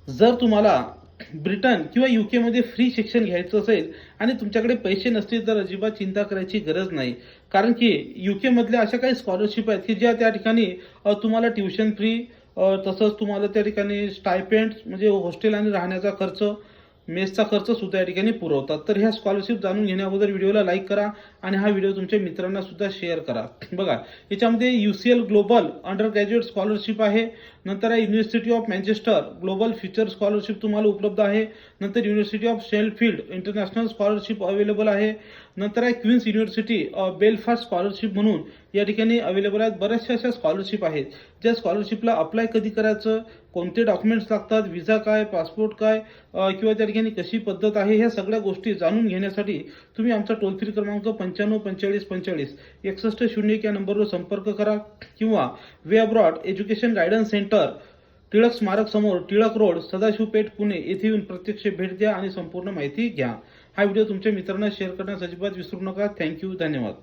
जर तुम्हाला ब्रिटन किंवा यूके मध्ये फ्री शिक्षण घ्यायचं असेल आणि तुमच्याकडे पैसे नसतील तर अजिबात चिंता करायची गरज नाही. कारण की यूके मधल्या अशा काही स्कॉलरशिप आहेत की ज्या त्या ठिकाणी तुम्हाला ट्युशन फ्री, तसंच तुम्हाला त्या ठिकाणी स्टायपेंड म्हणजे हॉस्टेल आणि राहण्याचा खर्च, मेसचा खर्च सुद्धा या ठिकाणी पुरवतात. तर ह्या स्कॉलरशिप जाणून घेण्या अगोदर व्हिडिओला लाईक करा आणि हा व्हिडिओ तुमच्या मित्रांना सुद्धा शेअर करा. बघा, याच्यामध्ये UCL global undergraduate scholarship आहे. नंतर आहे university of Manchester global future scholarship तुम्हाला उपलब्ध आहे. नंतर university of Sheffield international scholarship available आहे. नंतर आहे क्वीन्स युनिव्हर्सिटी बेलफास्ट स्कॉलरशिप म्हणून या ठिकाणी अवेलेबल आहेत. बऱ्याचशा अशा स्कॉलरशिप आहेत ज्या स्कॉलरशिपला अप्लाय कधी करायचं, कोणते डॉक्युमेंट्स लागतात, व्हिसा काय, पासपोर्ट काय, किंवा त्या ठिकाणी कशी पद्धत आहे, ह्या सगळ्या गोष्टी जाणून घेण्यासाठी तुम्ही आमचा टोल फ्री क्रमांक 9545456101 या नंबरवर संपर्क करा किंवा we abroad education guidance centre, Tilak Smarak समोर, टिळक रोड, सदाशिव पेठ, पुणे येथे येऊन प्रत्यक्ष भेट द्या आणि संपूर्ण माहिती घ्या. हा व्हिडिओ तुमच्या मित्रांना शेअर करण्यास अजिबात विसरू नका. थँक्यू, धन्यवाद.